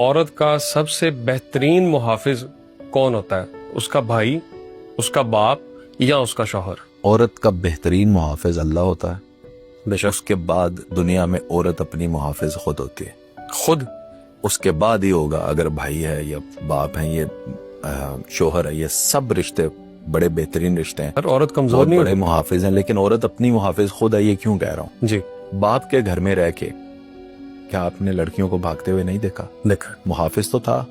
عورت کا سب سے بہترین محافظ کون ہوتا ہے؟ اس کا بھائی، اس کا باپ یا اس کا شوہر؟ عورت کا بہترین محافظ اللہ ہوتا ہے، بے شک۔ اس کے بعد دنیا میں عورت اپنی محافظ خود ہوتی ہے، خود اس کے بعد ہی ہوگا اگر بھائی ہے یا باپ ہے، یہ شوہر ہے، یہ سب رشتے بڑے بہترین رشتے ہیں، اور عورت کمزور بہت نہیں بڑے ہوتی؟ محافظ ہیں، لیکن عورت اپنی محافظ خود ہے۔ یہ کیوں کہہ رہا ہوں؟ جی باپ کے گھر میں رہ کے کیا آپ نے لڑکیوں کو بھاگتے ہوئے نہیں دیکھا؟ دیکھا، محافظ تو تھا،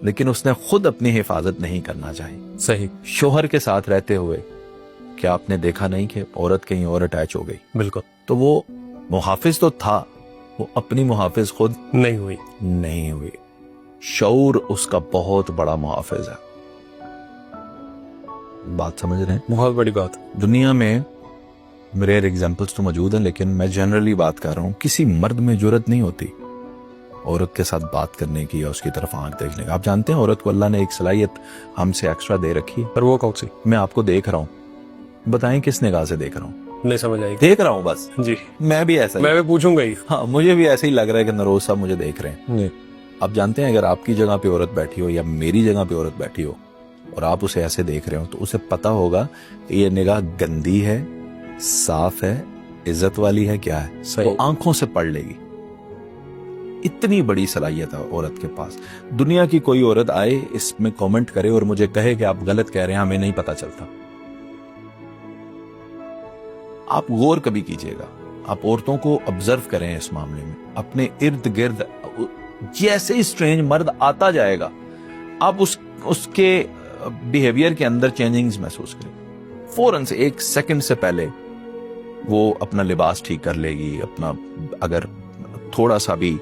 لیکن اس نے خود اپنی حفاظت نہیں کرنا چاہی۔ صحیح، شوہر کے ساتھ رہتے ہوئے کیا آپ نے دیکھا نہیں کہ عورت کہیں اور اٹیچ ہو گئی؟ بالکل تو وہ محافظ تو تھا، وہ اپنی محافظ خود نہیں ہوئی۔ نہیں ہوئی۔ شعور اس کا بہت بڑا محافظ ہے۔ بات سمجھ رہے ہیں؟ بہت بڑی بات۔ دنیا میں ریئر ایگزامپلس تو موجود ہیں، لیکن میں جنرلی بات کر رہا ہوں، کسی مرد میں جرت نہیں ہوتی عورت کے ساتھ بات کرنے کی یا اس کی طرف آنکھ دیکھنے کی۔ آپ جانتے ہیں عورت کو اللہ نے ایک صلاحیت ہم سے ایکسٹرا دے رکھی ہے، پر وہ کون سی؟ میں آپ کو دیکھ رہا ہوں، بتائیں کس نگاہ سے دیکھ رہا ہوں؟ نہیں سمجھ آئی۔ دیکھ رہا ہوں بس، جی میں بھی ایسا میں بھی پوچھوں گا ہی۔ ہاں مجھے بھی ایسے ہی لگ رہا ہے کہ نروز صاحب مجھے دیکھ رہے ہیں۔ جی آپ جانتے ہیں اگر آپ کی جگہ پہ عورت بیٹھی ہو یا میری جگہ پہ عورت بیٹھی ہو اور آپ اسے ایسے دیکھ رہے ہو تو اسے پتا ہوگا کہ یہ نگاہ گندی ہے، صاف ہے، عزت والی ہے، کیا ہے، صحیح۔ وہ آنکھوں سے پڑھ لے گی۔ اتنی بڑی صلاحیت ہے عورت کے پاس۔ دنیا کی کوئی عورت آئے اس میں کامنٹ کرے اور مجھے کہے کہ آپ غلط کہہ رہے ہیں، ہمیں نہیں پتا چلتا۔ آپ غور کبھی کیجئے گا، آپ عورتوں کو آبزرو کریں اس معاملے میں، اپنے ارد گرد جیسے ہی اسٹرینج مرد آتا جائے گا آپ اس کے بیہیویئر کے اندر چینجنگز محسوس کریں، فوراً سے 1 سیکنڈ سے پہلے وہ اپنا لباس ٹھیک کر لے گی، اپنا اگر تھوڑا سا بھی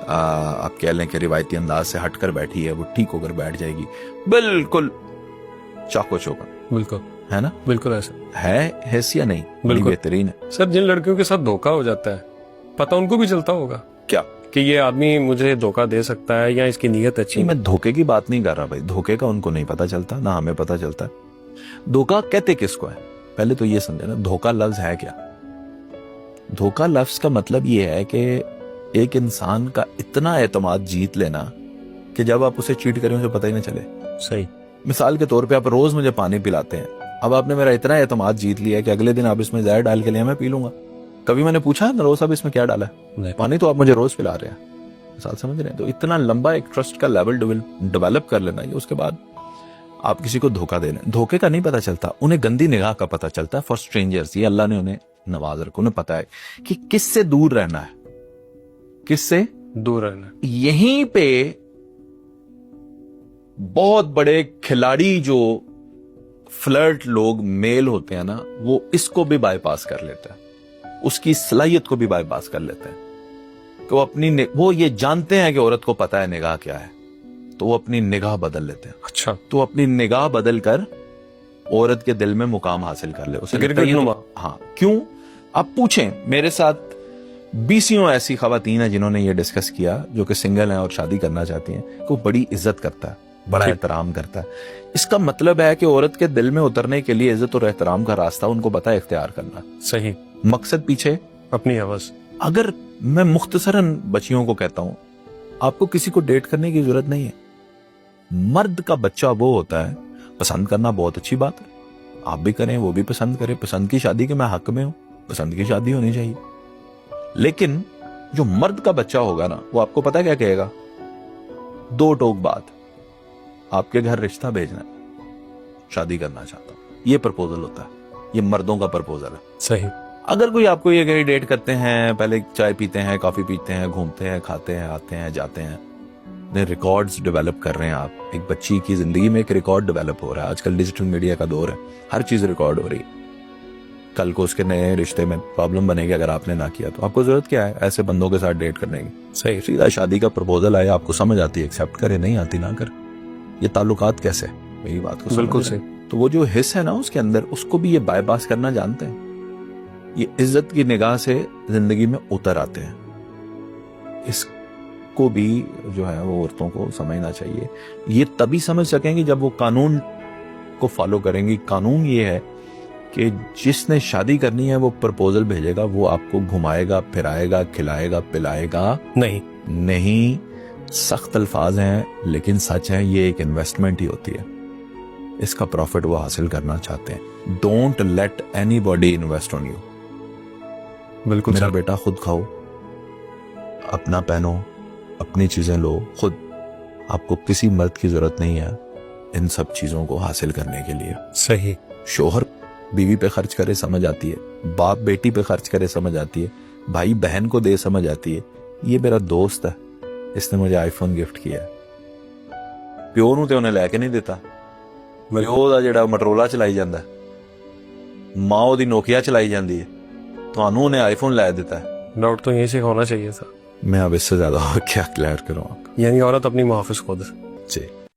آپ کہہ لیں کہ روایتی انداز سے ہٹ کر بیٹھی ہے وہ ٹھیک ہو کر بیٹھ جائے گی، بالکل چاقو چوکا، بالکل ہے نا؟ بالکل ایسا ہے حیثیت نہیں، بڑی بالکل بہترین ہے۔ سر، جن لڑکیوں کے ساتھ دھوکا ہو جاتا ہے پتہ ان کو بھی چلتا ہوگا کیا کہ یہ آدمی مجھے دھوکا دے سکتا ہے یا اس کی نیت اچھی میں دھوکے کی بات نہیں کر رہا بھائی، دھوکے کا ان کو نہیں پتا چلتا، نہ ہمیں پتا چلتا ہے۔ دھوکا کہتے کس کو ہے؟ پہلے تو یہ سمجھے نا، دھوکا لفظ ہے کیا؟ دھوکا لفظ کا مطلب یہ ہے کہ ایک انسان کا اتنا اعتماد جیت لینا کہ جب آپ اسے چیٹ کریں اسے پتہ ہی نہ چلے۔ صحیح۔ مثال کے طور پہ آپ روز مجھے پانی پلاتے ہیں، اب آپ نے میرا اتنا اعتماد جیت لیا کہ اگلے دن آپ اس میں زہر ڈال کے لیں میں پی لوں گا۔ کبھی میں نے پوچھا نروز صاحب اس میں کیا ڈالا ہے؟ پانی تو آپ مجھے روز پلا رہے ہیں، مثال سمجھ رہے ہیں؟ تو اتنا لمبا ایک ٹرسٹ کا لیول ڈیولپ کر لینا، یہ اس کے بعد آپ کسی کو دھوکا دے لیں۔ دھوکے کا نہیں پتا چلتا، انہیں گندی نگاہ کا پتا چلتا ہے فار اسٹرینجرز۔ یہ اللہ نے انہیں نواز رکھا، انہیں پتا ہے کہ کس سے دور رہنا ہے، کس سے دور رہنا۔ یہیں پہ بہت بڑے کھلاڑی جو فلرٹ لوگ میل ہوتے ہیں نا، وہ اس کو بھی بائی پاس کر لیتے ہیں، اس کی صلاحیت کو بھی بائی پاس کر لیتے ہیں کہ وہ یہ جانتے ہیں کہ عورت کو پتا ہے نگاہ کیا ہے، تو وہ اپنی نگاہ بدل لیتے ہیں۔ اچھا، تو اپنی نگاہ بدل کر عورت کے دل میں مقام حاصل کر لے، اسے لگتا ہے یہ تو- ہاں کیوں؟ آپ پوچھیں، میرے ساتھ 20 ایسی خواتین ہیں جنہوں نے یہ ڈسکس کیا جو کہ سنگل ہیں اور شادی کرنا چاہتی ہیں، کہ وہ بڑی عزت کرتا ہے، بڑا احترام کرتا ہے۔ اس کا مطلب ہے کہ عورت کے دل میں اترنے کے لیے عزت اور احترام کا راستہ ان کو پتہ ہے اختیار کرنا۔ صحیح۔ مقصد پیچھے اپنی آواز۔ اگر میں مختصراً بچیوں کو کہتا ہوں آپ کو کسی کو ڈیٹ کرنے کی ضرورت نہیں ہے۔ مرد کا بچہ وہ ہوتا ہے، پسند کرنا بہت اچھی بات ہے، آپ بھی کریں وہ بھی پسند کرے، پسند کی شادی کے میں حق میں ہوں، پسند کی شادی ہونی چاہیے، لیکن جو مرد کا بچہ ہوگا نا وہ آپ کو پتا کیا کہے گا؟ 2 ٹوک بات، آپ کے گھر رشتہ بھیجنا ہے، شادی کرنا چاہتا ہوں، یہ پرپوزل ہوتا ہے، یہ مردوں کا پرپوزل ہے۔ صحیح۔ اگر کوئی آپ کو یہ کہ ڈیٹ کرتے ہیں، پہلے چائے پیتے ہیں، کافی پیتے ہیں، گھومتے ہیں، کھاتے ہیں، آتے ہیں، جاتے ہیں، ریکارڈز ڈیولپ کر رہے ہیں، آپ ایک بچی کی زندگی میں ایک ریکارڈ ڈیولپ ہو رہا ہے۔ آج کل ڈیجیٹل میڈیا کا دور ہے، ہر چیز ریکارڈ ہو رہی ہے۔ کل کو اس کے نئے رشتے میں پرابلم بنے گی اگر آپ نے نہ کیا تو۔ آپ کو ضرورت کیا ہے ایسے بندوں کے ساتھ ڈیٹ کرنے کی؟ صحیح۔ سیدھا شادی کا پرپوزل آیا، آپ کو سمجھ آتی ہے ایکسیپٹ کرے، نہیں آتی نہ کر۔ یہ تعلقات کیسے؟ میری بات کو بالکل سمجھ رہے ہیں؟ صحیح۔ تو وہ جو حص ہے نا اس کے اندر، اس کو بھی یہ بائی پاس کرنا جانتے ہیں، یہ عزت کی نگاہ سے زندگی میں اتر آتے ہیں۔ اس کو بھی جو ہے وہ عورتوں کو سمجھنا چاہیے۔ یہ تبھی سمجھ سکیں گے جب وہ قانون کو فالو کریں گی۔ قانون یہ ہے کہ جس نے شادی کرنی ہے وہ پرپوزل بھیجے گا، وہ آپ کو گھمائے گا، پھرائے گا، کھلائے گا، پلائے گا نہیں۔ نہیں، سخت الفاظ ہیں لیکن سچ ہے, یہ ایک انویسٹمنٹ ہی ہوتی ہے, اس کا پروفٹ وہ حاصل کرنا چاہتے ہیں. Don't let any body invest on you. بالکل میرا سر. بیٹا خود کھاؤ, اپنا پہنو, اپنی چیزیں لو خود. آپ کو کسی مرد کی ضرورت نہیں ہے ان سب چیزوں کو حاصل کرنے کے لیے. صحیح. شوہر بیوی پہ خرچ کرے سمجھ آتی ہے, باپ بیٹی پہ خرچ کرے سمجھ آتی ہے, بھائی بہن کو دے سمجھ آتی ہے. یہ میرا دوست ہے, اس نے مجھے آئی فون گفٹ کیا ہے, پیو نوں تے انہیں لے کے نہیں دیتا. پیو دا جڑا مٹرولا چلائی جاندہ ہے, ماں دی نوکیا چلائی جاندی ہے, تانوں انہیں آئی فون لے دیتا ہے. ڈاؤٹ تو یہیں سے ہونا چاہیے تھا. میں اب اس سے زیادہ کیا کلیئر کروں آپ کو. یعنی عورت اپنی محافظ خود. جی.